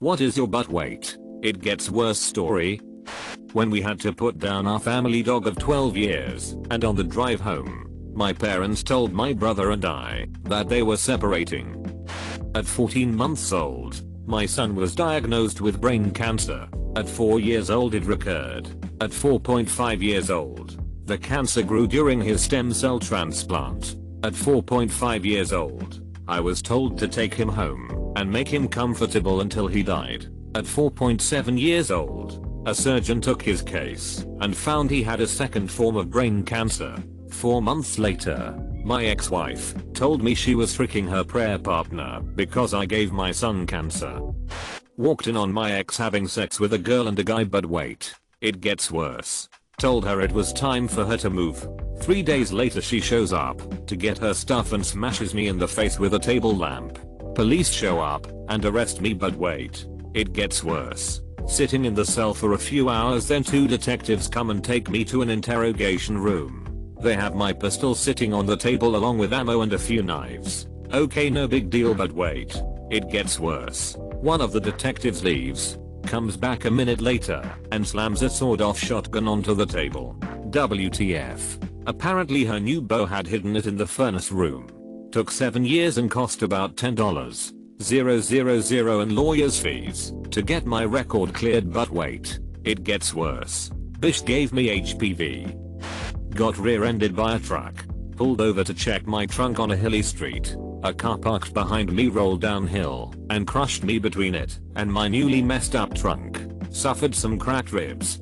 What is your butt weight? It gets worse story. When we had to put down our family dog of 12 years, and on the drive home, my parents told my brother and I that they were separating. At 14 months old, my son was diagnosed with brain cancer. At 4 years old it recurred. At 4.5 years old, the cancer grew during his stem cell transplant. At 4.5 years old, I was told to take him home and make him comfortable until he died. At 4.7 years old, a surgeon took his case and found he had a second form of brain cancer. 4 months later, my ex-wife told me she was tricking her prayer partner because I gave my son cancer. Walked in on my ex having sex with a girl and a guy, but wait, it gets worse. Told her it was time for her to move. 3 days later she shows up to get her stuff and smashes me in the face with a table lamp. Police show up and arrest me, but wait, it gets worse. Sitting in the cell for a few hours, then 2 detectives come and take me to an interrogation room. They have my pistol sitting on the table along with ammo and a few knives. Okay, no big deal, but wait, it gets worse. One of the detectives leaves, comes back a minute later, and slams a sawed-off shotgun onto the table. WTF. Apparently her new beau had hidden it in the furnace room. Took 7 years and cost about $10,000 and lawyer's fees to get my record cleared, but wait, it gets worse. Bish gave me HPV. Got rear-ended by a truck. Pulled over to check my trunk on a hilly street. A car parked behind me rolled downhill and crushed me between it and my newly messed up trunk. Suffered some cracked ribs.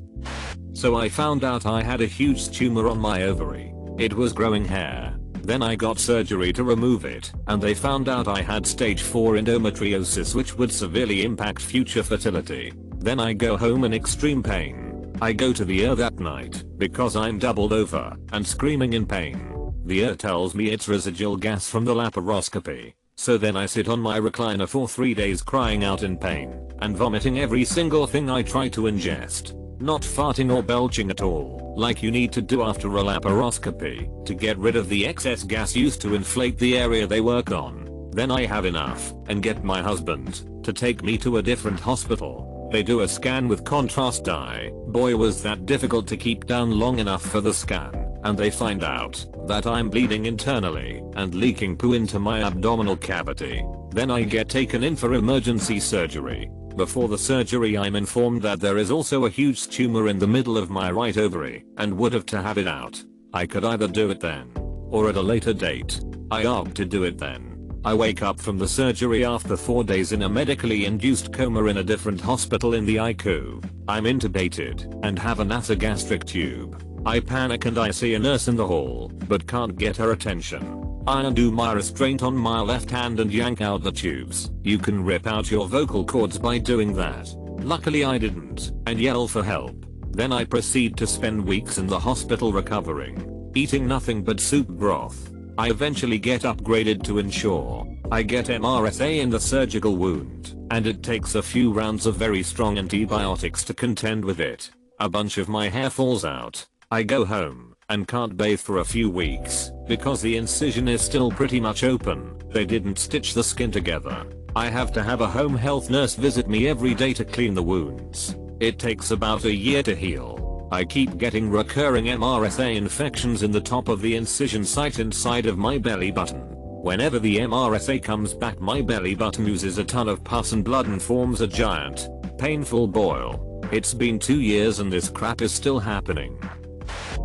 So I found out I had a huge tumor on my ovary. It was growing hair. Then I got surgery to remove it, and they found out I had stage 4 endometriosis, which would severely impact future fertility. Then I go home in extreme pain. I go to the ER that night because I'm doubled over and screaming in pain. The ER tells me it's residual gas from the laparoscopy. So then I sit on my recliner for 3 days crying out in pain and vomiting every single thing I try to ingest. Not farting or belching at all, like you need to do after a laparoscopy to get rid of the excess gas used to inflate the area they work on. Then I have enough and get my husband to take me to a different hospital. They do a scan with contrast dye. Boy, was that difficult to keep down long enough for the scan, and they find out that I'm bleeding internally and leaking poo into my abdominal cavity. Then I get taken in for emergency surgery. Before the surgery I'm informed that there is also a huge tumor in the middle of my right ovary and would have to have it out. I could either do it then or at a later date. I opt to do it then. I wake up from the surgery after 4 days in a medically induced coma in a different hospital in the ICU. I'm intubated and have a nasogastric tube. I panic and I see a nurse in the hall, but can't get her attention. I undo my restraint on my left hand and yank out the tubes. You can rip out your vocal cords by doing that. Luckily I didn't, and yell for help. Then I proceed to spend weeks in the hospital recovering, eating nothing but soup broth. I eventually get upgraded to ensure I get MRSA in the surgical wound, and it takes a few rounds of very strong antibiotics to contend with it. A bunch of my hair falls out. I go home and can't bathe for a few weeks because the incision is still pretty much open. They didn't stitch the skin together. I have to have a home health nurse visit me every day to clean the wounds. It takes about a year to heal. I keep getting recurring MRSA infections in the top of the incision site inside of my belly button. Whenever the MRSA comes back, my belly button oozes a ton of pus and blood and forms a giant, painful boil. It's been 2 years and this crap is still happening.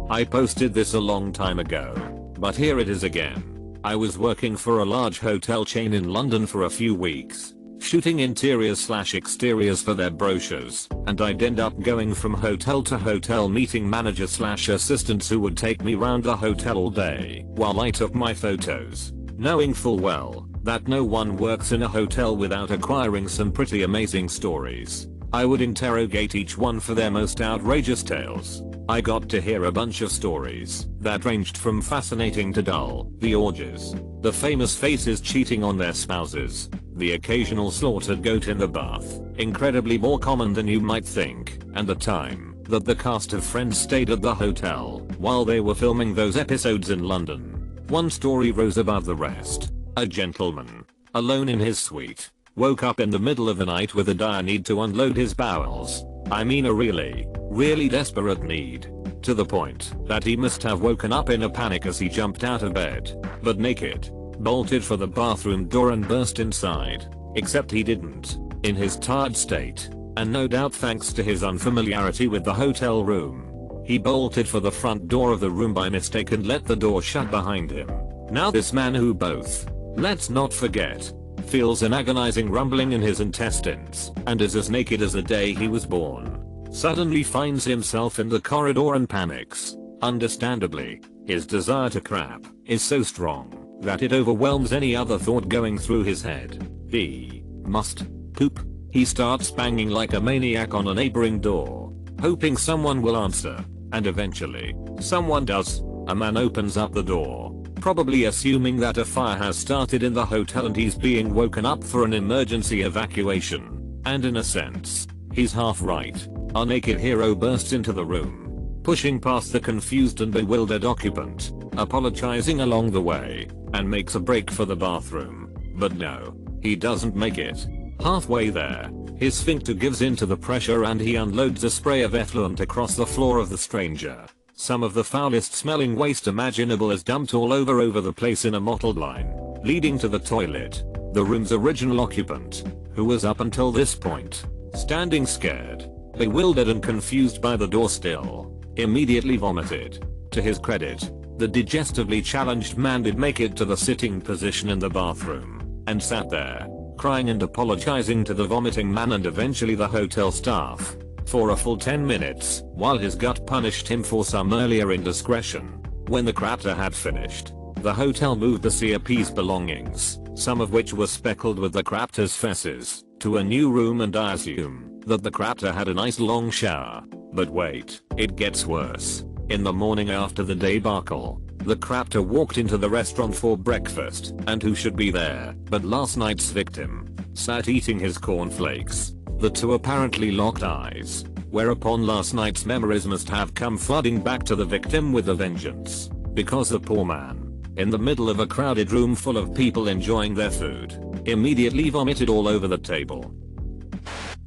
I posted this a long time ago, but here it is again. I was working for a large hotel chain in London for a few weeks, shooting interiors/exteriors for their brochures, and I'd end up going from hotel to hotel meeting manager/assistants who would take me round the hotel all day while I took my photos, knowing full well that no one works in a hotel without acquiring some pretty amazing stories. I would interrogate each one for their most outrageous tales. I got to hear a bunch of stories that ranged from fascinating to dull. The orgies, the famous faces cheating on their spouses, the occasional slaughtered goat in the bath, incredibly more common than you might think, and the time that the cast of Friends stayed at the hotel while they were filming those episodes in London. One story rose above the rest. A gentleman, alone in his suite, Woke up in the middle of the night with a dire need to unload his bowels. I mean a really desperate need. To the point that he must have woken up in a panic as he jumped out of bed, but naked, bolted for the bathroom door and burst inside. Except he didn't. In his tired state, and no doubt thanks to his unfamiliarity with the hotel room, he bolted for the front door of the room by mistake and let the door shut behind him. Now this man, who both, let's not forget, feels an agonizing rumbling in his intestines and is as naked as the day he was born, suddenly finds himself in the corridor and panics. Understandably, his desire to crap is so strong that it overwhelms any other thought going through his head. He must poop. He starts banging like a maniac on a neighboring door, hoping someone will answer, and eventually, someone does. A man opens up the door, probably assuming that a fire has started in the hotel and he's being woken up for an emergency evacuation. And in a sense, he's half right. Our naked hero bursts into the room, pushing past the confused and bewildered occupant, apologizing along the way, and makes a break for the bathroom. But no, he doesn't make it. Halfway there, his sphincter gives in to the pressure and he unloads a spray of effluent across the floor of the stranger. Some of the foulest smelling waste imaginable is dumped all over the place in a mottled line, leading to the toilet. The room's original occupant, who was up until this point standing scared, bewildered and confused by the door still, immediately vomited. To his credit, the digestively challenged man did make it to the sitting position in the bathroom, and sat there, crying and apologizing to the vomiting man and eventually the hotel staff, for a full 10 minutes, while his gut punished him for some earlier indiscretion. When the crapter had finished, the hotel moved the CAP's belongings, some of which were speckled with the crapter's fesses, to a new room, and I assume that the crapter had a nice long shower. But wait, it gets worse. In the morning after the debacle, the crapter walked into the restaurant for breakfast, and who should be there but last night's victim, sat eating his cornflakes. The two apparently locked eyes, whereupon last night's memories must have come flooding back to the victim with a vengeance, because the poor man, in the middle of a crowded room full of people enjoying their food, immediately vomited all over the table.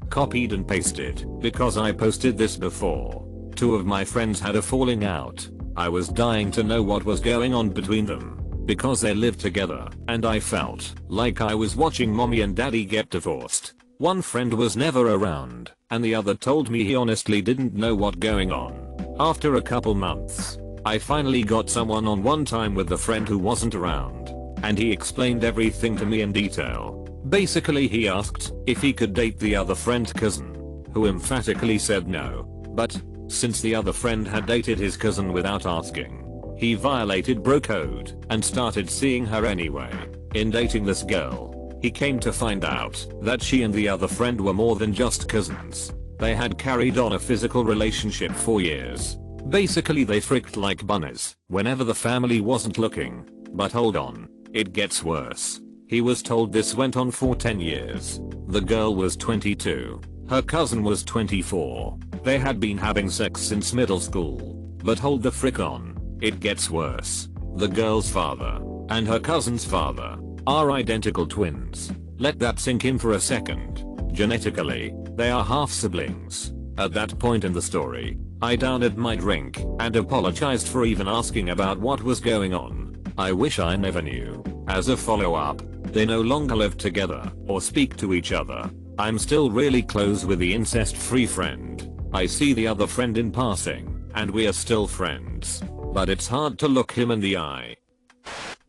Copied and pasted, because I posted this before. Two of my friends had a falling out. I was dying to know what was going on between them, because they lived together, and I felt like I was watching mommy and daddy get divorced. One friend was never around, and the other told me he honestly didn't know what going on. After a couple months, I finally got someone on one time with the friend who wasn't around, and he explained everything to me in detail. Basically he asked if he could date the other friend's cousin, who emphatically said no, but since the other friend had dated his cousin without asking, he violated bro code and started seeing her anyway. In dating this girl, he came to find out that she and the other friend were more than just cousins. They had carried on a physical relationship for years. Basically they fricked like bunnies whenever the family wasn't looking. But hold on, it gets worse. He was told this went on for 10 years. The girl was 22. Her cousin was 24. They had been having sex since middle school. But hold the frick on, it gets worse. The girl's father and her cousin's father are identical twins. Let that sink in for a second. Genetically, they are half siblings. At that point in the story, I downed my drink and apologized for even asking about what was going on. I wish I never knew. As a follow-up, they no longer live together or speak to each other. I'm still really close with the incest-free friend. I see the other friend in passing, and we are still friends. But it's hard to look him in the eye.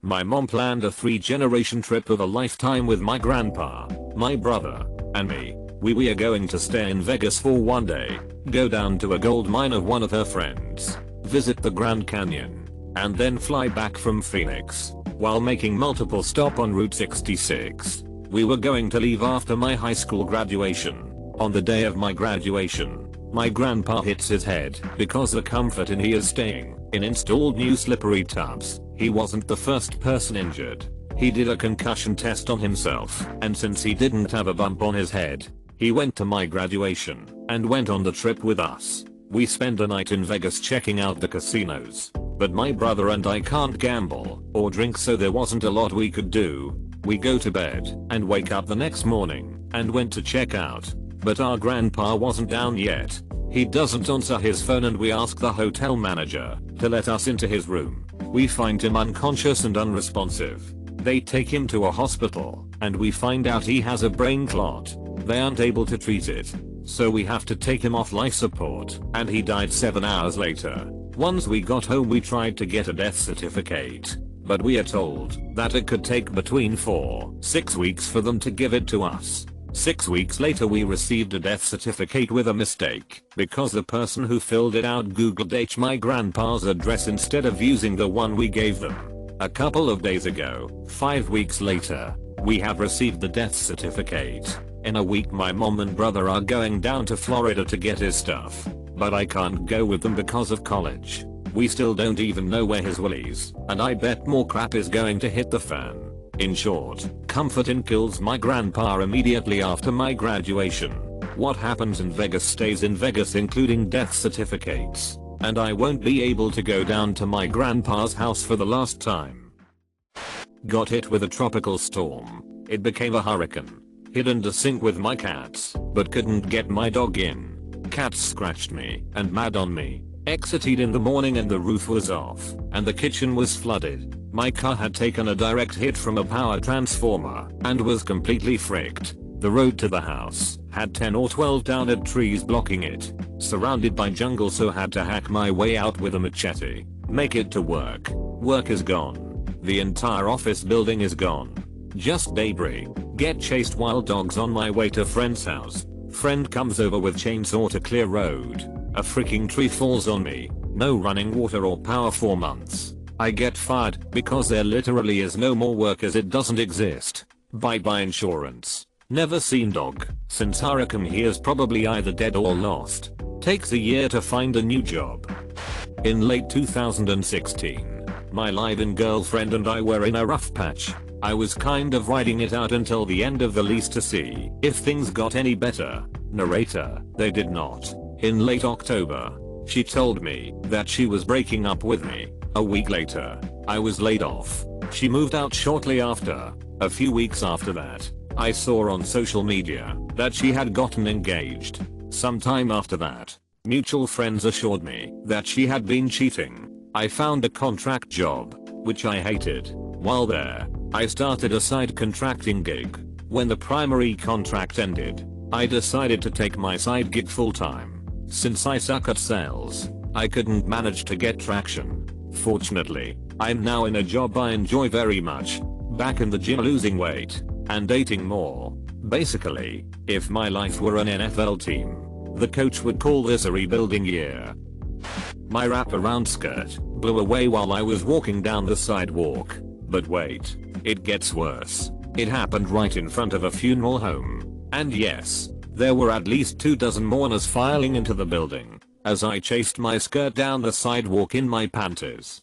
My mom planned a 3-generation trip of a lifetime with my grandpa, my brother, and me. We are going to stay in Vegas for one day, go down to a gold mine of one of her friends, visit the Grand Canyon, and then fly back from Phoenix, while making multiple stops on Route 66. We were going to leave after my high school graduation. On the day of my graduation, my grandpa hits his head because the Comfort Inn he is staying in installed new slippery tubs. He wasn't the first person injured. He did a concussion test on himself, and since he didn't have a bump on his head, he went to my graduation and went on the trip with us. We spent a night in Vegas checking out the casinos, but my brother and I can't gamble or drink, so there wasn't a lot we could do. We go to bed and wake up the next morning and went to check out. But our grandpa wasn't down yet. He doesn't answer his phone and we ask the hotel manager to let us into his room. We find him unconscious and unresponsive. They take him to a hospital and we find out he has a brain clot. They aren't able to treat it, so we have to take him off life support and he died 7 hours later. Once we got home we tried to get a death certificate, but we are told that it could take between 4-6 weeks for them to give it to us. 6 weeks later we received a death certificate with a mistake because the person who filled it out googled my grandpa's address instead of using the one we gave them. A couple of days ago, 5 weeks later, we have received the death certificate. In a week my mom and brother are going down to Florida to get his stuff, but I can't go with them because of college. We still don't even know where his will is, and I bet more crap is going to hit the fan. In short, Comfortin kills my grandpa immediately after my graduation. What happens in Vegas stays in Vegas, including death certificates, and I won't be able to go down to my grandpa's house for the last time. Got hit with a tropical storm. It became a hurricane. Hid in the sink with my cats, but couldn't get my dog in. Cats scratched me and mad on me. Exited in the morning and the roof was off, and the kitchen was flooded. My car had taken a direct hit from a power transformer and was completely fricked. The road to the house had 10 or 12 downed trees blocking it, surrounded by jungle, so had to hack my way out with a machete. Make it to work. Work is gone. The entire office building is gone. Just debris. Get chased while dogs on my way to friend's house. Friend comes over with chainsaw to clear road. A freaking tree falls on me. No running water or power for months. I get fired because there literally is no more work as it doesn't exist. Bye bye insurance. Never seen dog. Since hurricane he is probably either dead or lost. Takes a year to find a new job. In late 2016, my live-in girlfriend and I were in a rough patch. I was kind of riding it out until the end of the lease to see if things got any better. Narrator, they did not. In late October, she told me that she was breaking up with me. A week later, I was laid off. She moved out shortly after. A few weeks after that, I saw on social media that she had gotten engaged. Sometime after that, mutual friends assured me that she had been cheating. I found a contract job, which I hated. While there, I started a side contracting gig. When the primary contract ended, I decided to take my side gig full time. Since I suck at sales, I couldn't manage to get traction. Fortunately, I'm now in a job I enjoy very much, back in the gym losing weight, and dating more. Basically, if my life were an NFL team, the coach would call this a rebuilding year. My wraparound skirt blew away while I was walking down the sidewalk. But wait, it gets worse. It happened right in front of a funeral home. And yes, there were at least 24 mourners filing into the building as I chased my skirt down the sidewalk in my panties.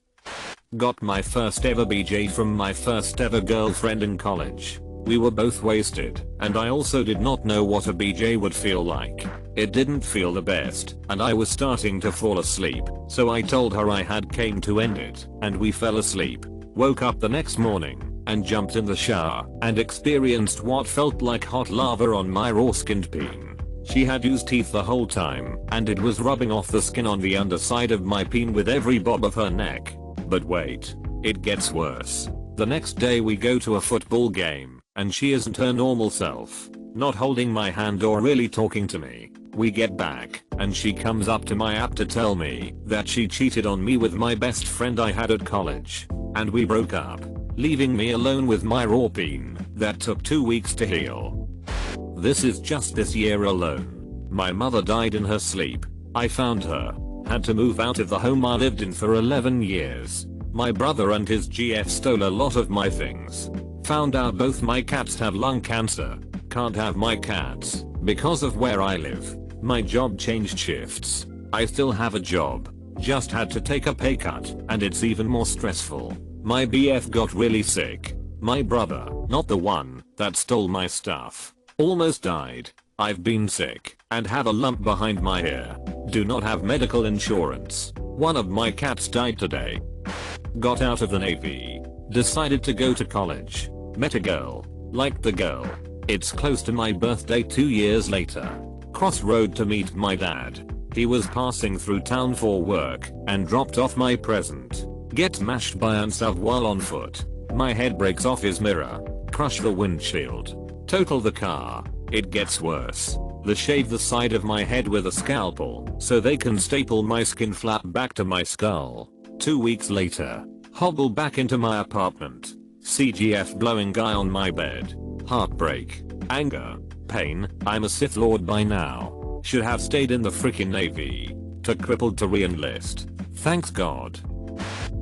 Got my first ever BJ from my first ever girlfriend in college. We were both wasted, and I also did not know what a BJ would feel like. It didn't feel the best, and I was starting to fall asleep, so I told her I had came to end it, and we fell asleep. Woke up the next morning, and jumped in the shower, and experienced what felt like hot lava on my raw-skinned peen. She had used teeth the whole time, and it was rubbing off the skin on the underside of my peen with every bob of her neck. But wait, it gets worse. The next day we go to a football game, and she isn't her normal self, not holding my hand or really talking to me. We get back, and she comes up to my app to tell me that she cheated on me with my best friend I had at college, and we broke up, leaving me alone with my raw peen that took 2 weeks to heal. This is just this year alone. My mother died in her sleep. I found her, had to move out of the home I lived in for 11 years. My brother and his GF stole a lot of my things. Found out both my cats have lung cancer. Can't have my cats because of where I live. My job changed shifts. I still have a job, just had to take a pay cut, and it's even more stressful. My BF got really sick. My brother, not the one that stole my stuff, almost died. I've been sick and have a lump behind my ear. Do not have medical insurance. One of my cats died today. Got out of the Navy. Decided to go to college. Met a girl. Liked the girl. It's close to my birthday 2 years later. Cross road to meet my dad. He was passing through town for work and dropped off my present. Get mashed by unsav while on foot. My head breaks off his mirror. Crush the windshield. Total the car. It gets worse. They shave the side of my head with a scalpel so they can staple my skin flat back to my skull. 2 weeks later. Hobble back into my apartment. CGF blowing guy on my bed. Heartbreak. Anger. Pain. I'm a Sith Lord by now. Should have stayed in the freaking Navy. Too crippled to re-enlist. Thanks God.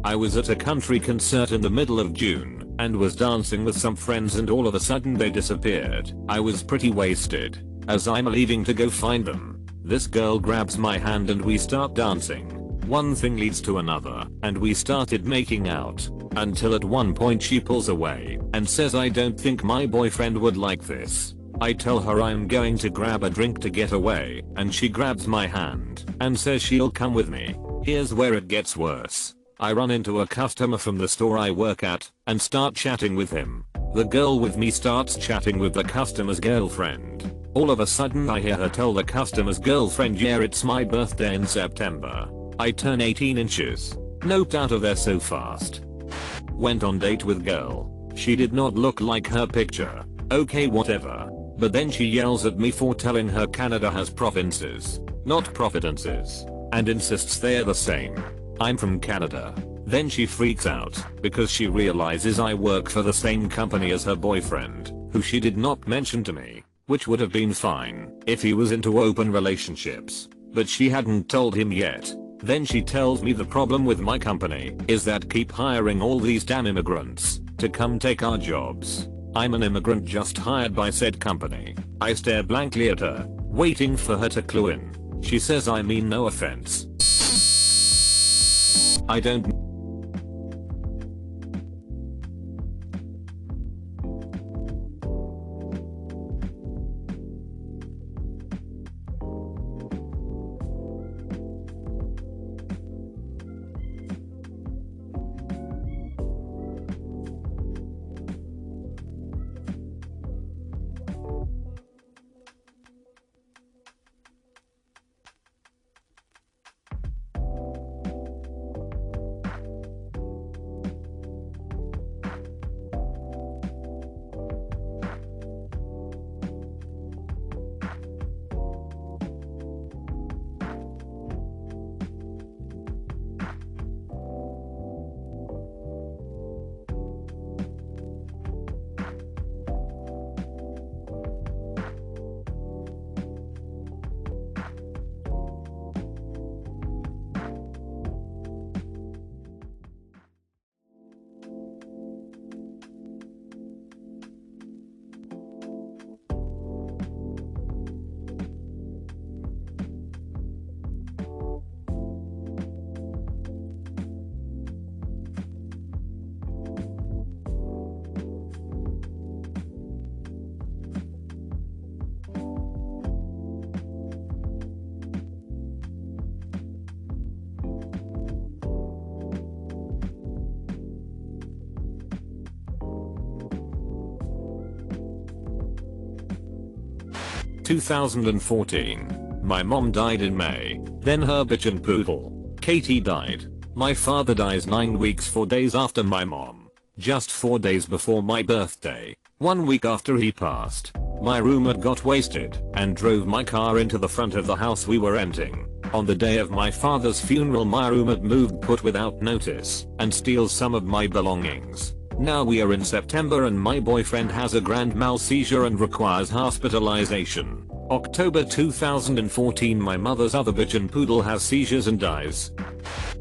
I was at a country concert in the middle of June and was dancing with some friends and all of a sudden they disappeared. I was pretty wasted. As I'm leaving to go find them, this girl grabs my hand and we start dancing. One thing leads to another and we started making out until at one point she pulls away and says I don't think my boyfriend would like this. I tell her I'm going to grab a drink to get away and she grabs my hand and says she'll come with me. Here's where it gets worse. I run into a customer from the store I work at and start chatting with him. The girl with me starts chatting with the customer's girlfriend. All of a sudden I hear her tell the customer's girlfriend, yeah, it's my birthday in September. I turn 18 inches. Noped out of there so fast. Went on date with girl. She did not look like her picture. Okay, whatever. But then she yells at me for telling her Canada has provinces, not providences, and insists they're the same. I'm from Canada. Then she freaks out because she realizes I work for the same company as her boyfriend, who she did not mention to me, which would have been fine if he was into open relationships, but she hadn't told him yet. Then she tells me the problem with my company is that keep hiring all these damn immigrants to come take our jobs. I'm an immigrant just hired by said company. I stare blankly at her, waiting for her to clue in. She says I mean no offense. I don't. 2014. My mom died in May, then her bitchin' poodle, Katie, died. My father dies 9 weeks 4 days after my mom. Just 4 days before my birthday, 1 week after he passed, my roommate got wasted and drove my car into the front of the house we were renting. On the day of my father's funeral, my roommate moved put without notice and steals some of my belongings. Now we are in September and my boyfriend has a grand mal seizure and requires hospitalization. October 2014. My mother's other bitchin' poodle has seizures and dies.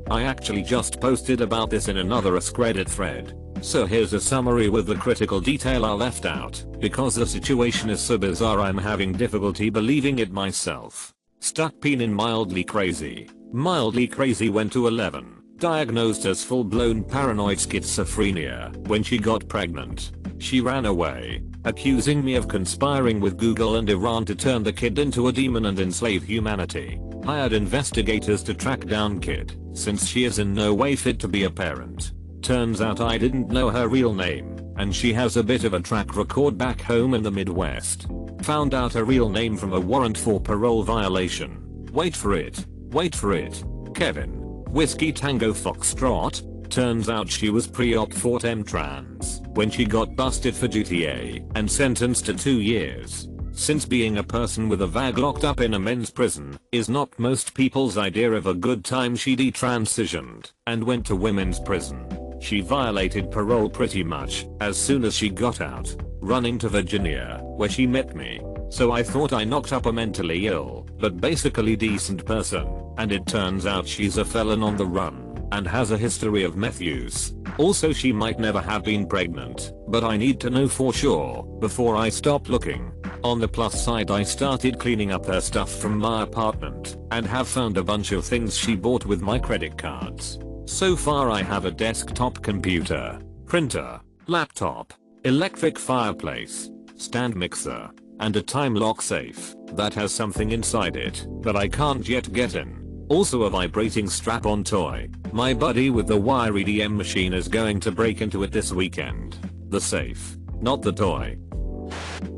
I actually just posted about this in another askreddit thread. So here's a summary with the critical detail I left out, because the situation is so bizarre I'm having difficulty believing it myself. Stuck peen in mildly crazy. Mildly crazy went to 11. Diagnosed as full-blown paranoid schizophrenia when she got pregnant. She ran away, accusing me of conspiring with Google and Iran to turn the kid into a demon and enslave humanity. Hired investigators to track down kid, since she is in no way fit to be a parent. Turns out I didn't know her real name. and she has a bit of a track record back home in the Midwest. Found out her real name from a warrant for parole violation. Wait for it. Wait for it. Kevin. Whiskey Tango Foxtrot. Turns out she was pre-op for trans when she got busted for GTA and sentenced to 2 years. Since being a person with a vag locked up in a men's prison is not most people's idea of a good time, she detransitioned and went to women's prison. She violated parole pretty much as soon as she got out, running to Virginia where she met me. So I thought I knocked up a mentally ill but basically decent person, and it turns out she's a felon on the run and has a history of meth use. Also, she might never have been pregnant, but I need to know for sure before I stop looking. On the plus side, I started cleaning up her stuff from my apartment and have found a bunch of things she bought with my credit cards. So far I have a desktop computer, printer, laptop, electric fireplace, stand mixer, and a time lock safe that has something inside it that I can't yet get in. Also a vibrating strap-on toy. My buddy with the wire EDM machine is going to break into it this weekend. The safe, not the toy.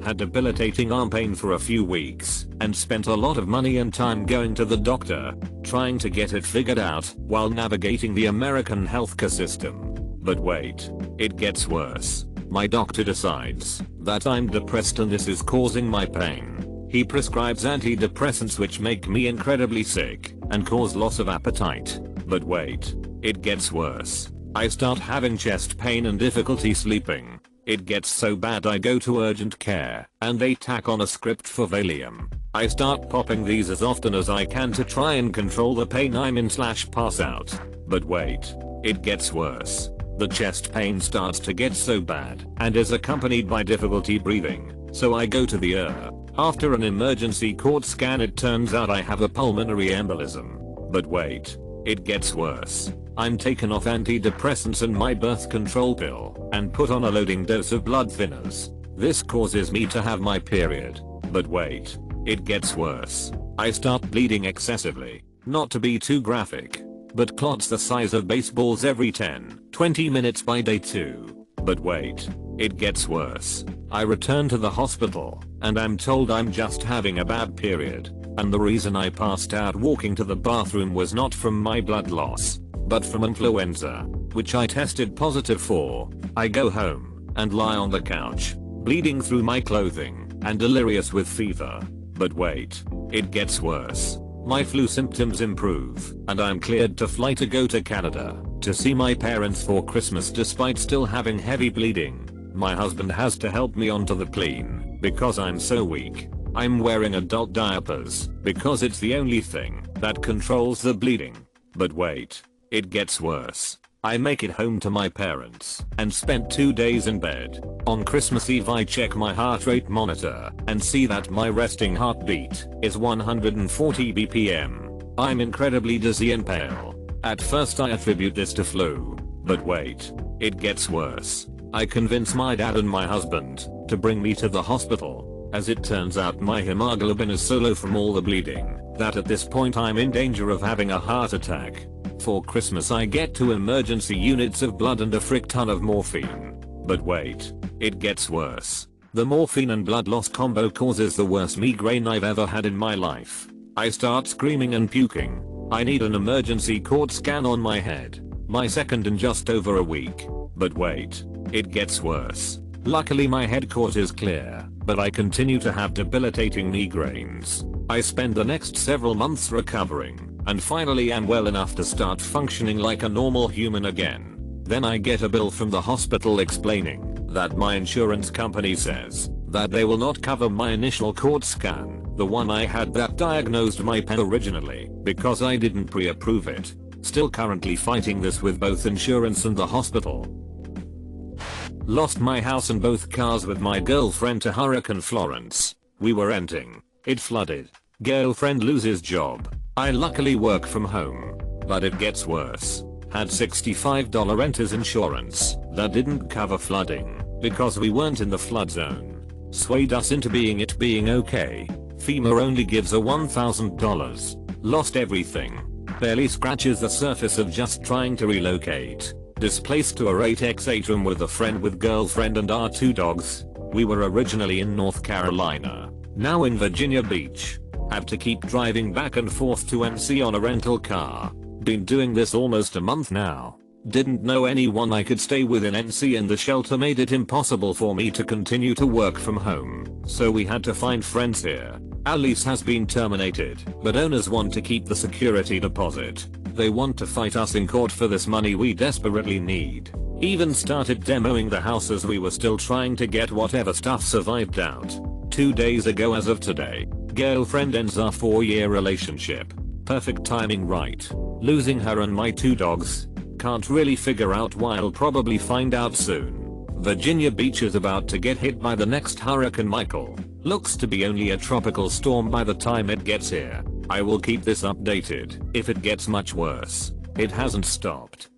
Had debilitating arm pain for a few weeks and spent a lot of money and time going to the doctor, trying to get it figured out while navigating the American healthcare system. But wait, it gets worse. My doctor decides that I'm depressed and this is causing my pain. He prescribes antidepressants which make me incredibly sick and cause loss of appetite. But wait, it gets worse. I start having chest pain and difficulty sleeping. It gets so bad I go to urgent care and they tack on a script for Valium. I start popping these as often as I can to try and control the pain I'm in / pass out. But wait, it gets worse. The chest pain starts to get so bad and is accompanied by difficulty breathing, so I go to the ER. After an emergency court scan, it turns out I have a pulmonary embolism. But wait, it gets worse. I'm taken off antidepressants and my birth control pill and put on a loading dose of blood thinners. This causes me to have my period. But wait, it gets worse. I start bleeding excessively. Not to be too graphic, but clots the size of baseballs every 10-20 minutes by day 2. But wait, it gets worse. I return to the hospital and I'm told I'm just having a bad period, and the reason I passed out walking to the bathroom was not from my blood loss, but from influenza, which I tested positive for. I go home and lie on the couch, bleeding through my clothing and delirious with fever. But wait, it gets worse. My flu symptoms improve and I'm cleared to fly to go to Canada to see my parents for Christmas despite still having heavy bleeding. My husband has to help me onto the plane because I'm so weak. I'm wearing adult diapers because it's the only thing that controls the bleeding. But wait, it gets worse. I make it home to my parents and spent 2 days in bed. On Christmas Eve I check my heart rate monitor and see that my resting heartbeat is 140 BPM. I'm incredibly dizzy and pale. At first I attribute this to flu. But wait, it gets worse. I convince my dad and my husband to bring me to the hospital. As it turns out, my hemoglobin is so low from all the bleeding that at this point I'm in danger of having a heart attack. For Christmas I get 2 emergency units of blood and a frick ton of morphine. But wait, it gets worse. The morphine and blood loss combo causes the worst migraine I've ever had in my life. I start screaming and puking. I need an emergency court scan on my head. My second in just over a week. But wait, it gets worse. Luckily my head court is clear, but I continue to have debilitating migraines. I spend the next several months recovering and finally am well enough to start functioning like a normal human again. Then I get a bill from the hospital explaining that my insurance company says that they will not cover my initial court scan, the one I had that diagnosed my pain originally, because I didn't pre-approve it. Still currently fighting this with both insurance and the hospital. Lost my house and both cars with my girlfriend to Hurricane Florence. We were renting. It flooded. Girlfriend loses job. I luckily work from home. But it gets worse. Had $65 renter's insurance that didn't cover flooding because we weren't in the flood zone. Swayed us into being okay. FEMA only gives a $1,000. Lost everything. Barely scratches the surface of just trying to relocate. Displaced to a 8x8 room with a friend with girlfriend and our 2 dogs. We were originally in North Carolina, now in Virginia Beach. Have to keep driving back and forth to NC on a rental car. Been doing this almost a month now. Didn't know anyone I could stay with in NC and the shelter made it impossible for me to continue to work from home, so we had to find friends here. Our lease has been terminated, but owners want to keep the security deposit. They want to fight us in court for this money we desperately need. Even started demoing the house as we were still trying to get whatever stuff survived out. 2 days ago as of today, girlfriend ends our 4-year relationship. Perfect timing, right? Losing her and my 2 dogs. Can't really figure out why, I'll probably find out soon. Virginia Beach is about to get hit by the next Hurricane Michael. Looks to be only a tropical storm by the time it gets here. I will keep this updated if it gets much worse. It hasn't stopped.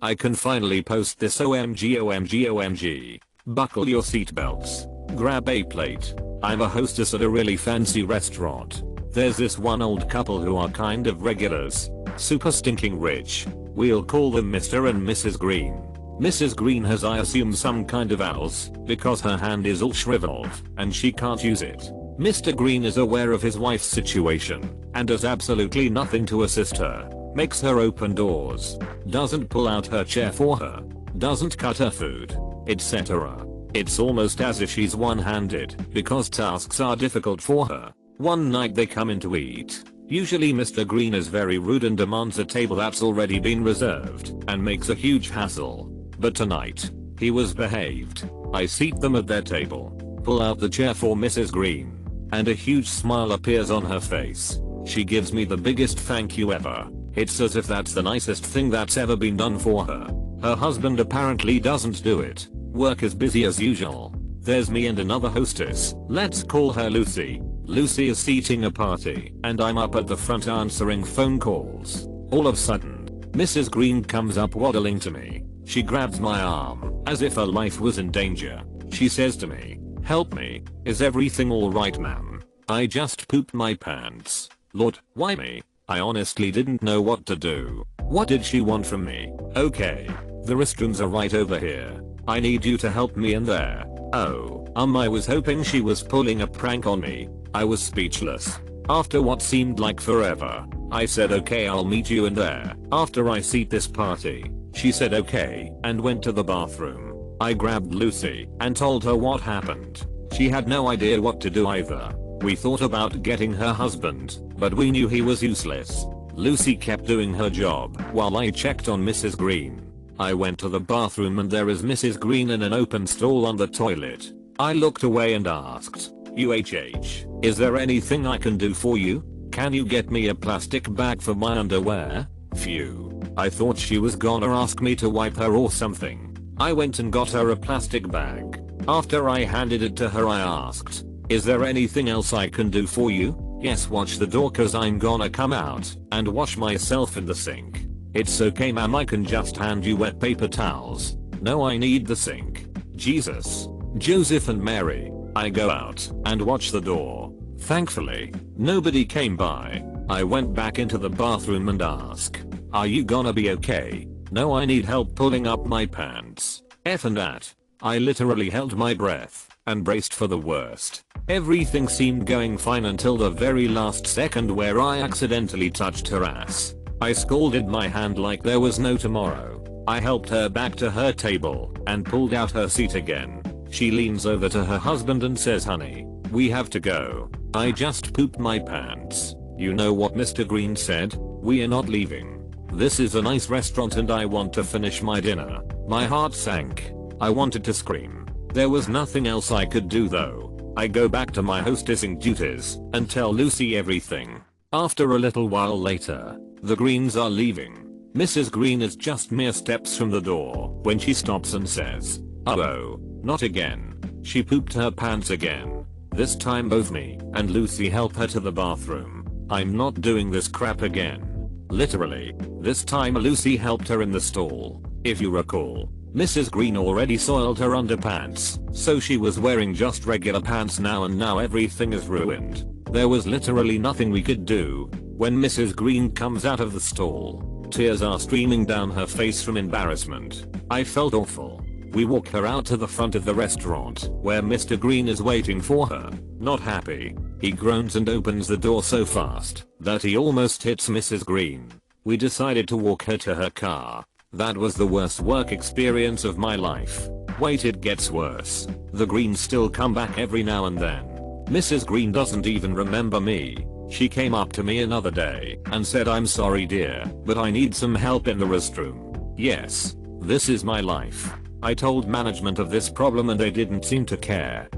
I can finally post this. OMG. Buckle your seatbelts. Grab a plate. I'm a hostess at a really fancy restaurant. There's this one old couple who are kind of regulars. Super stinking rich. We'll call them Mr. and Mrs. Green. Mrs. Green has, I assume, some kind of owls, because her hand is all shriveled and she can't use it. Mr. Green is aware of his wife's situation and does absolutely nothing to assist her. Makes her open doors. Doesn't pull out her chair for her. Doesn't cut her food, etc. It's almost as if she's one-handed because tasks are difficult for her. One night they come in to eat. Usually Mr. Green is very rude and demands a table that's already been reserved and makes a huge hassle. But tonight, he was behaved. I seat them at their table, pull out the chair for Mrs. Green, and a huge smile appears on her face. She gives me the biggest thank you ever. It's as if that's the nicest thing that's ever been done for her. Her husband apparently doesn't do it. Work is busy as usual. There's me and another hostess. Let's call her Lucy. Lucy is seating a party, and I'm up at the front answering phone calls. All of a sudden, Mrs. Green comes up waddling to me. She grabs my arm, as if her life was in danger. She says to me, "Help me, is everything alright, ma'am? I just pooped my pants." Lord, why me? I honestly didn't know what to do. What did she want from me? Okay, the restrooms are right over here. I need you to help me in there. Oh, I was hoping she was pulling a prank on me. I was speechless. After what seemed like forever, I said okay, I'll meet you in there after I seat this party. She said okay and went to the bathroom. I grabbed Lucy and told her what happened. She had no idea what to do either. We thought about getting her husband, but we knew he was useless. Lucy kept doing her job while I checked on Mrs. Green. I went to the bathroom and there is Mrs. Green in an open stall on the toilet. I looked away and asked, "UHH, is there anything I can do for you? Can you get me a plastic bag for my underwear?" Phew. I thought she was gonna ask me to wipe her or something. I went and got her a plastic bag. After I handed it to her I asked, "Is there anything else I can do for you?" "Yes, watch the door cause I'm gonna come out and wash myself in the sink." "It's okay, ma'am, I can just hand you wet paper towels." "No, I need the sink." Jesus. Joseph and Mary. I go out and watch the door. Thankfully, nobody came by. I went back into the bathroom and asked, "Are you gonna be okay?" "No, I need help pulling up my pants." F and that. I literally held my breath and braced for the worst. Everything seemed going fine until the very last second where I accidentally touched her ass. I scalded my hand like there was no tomorrow. I helped her back to her table and pulled out her seat again. She leans over to her husband and says, "Honey, we have to go. I just pooped my pants." You know what Mr. Green said? "We are not leaving. This is a nice restaurant and I want to finish my dinner." My heart sank. I wanted to scream. There was nothing else I could do though. I go back to my hostessing duties and tell Lucy everything. After a little while later, the Greens are leaving. Mrs. Green is just mere steps from the door when she stops and says, "Oh, not again." She pooped her pants again. This time both me and Lucy help her to the bathroom. I'm not doing this crap again. Literally. This time Lucy helped her in the stall. If you recall, Mrs. Green already soiled her underpants, so she was wearing just regular pants now and now everything is ruined. There was literally nothing we could do. When Mrs. Green comes out of the stall, Tears are streaming down her face from embarrassment. I felt awful. We walk her out to the front of the restaurant where Mr. Green is waiting for her. Not happy. He groans and opens the door so fast that he almost hits Mrs. Green. We decided to walk her to her car. That was the worst work experience of my life. Wait, it gets worse. The Greens still come back every now and then. Mrs. Green doesn't even remember me. She came up to me another day and said, "I'm sorry dear, but I need some help in the restroom." Yes, this is my life. I told management of this problem and they didn't seem to care.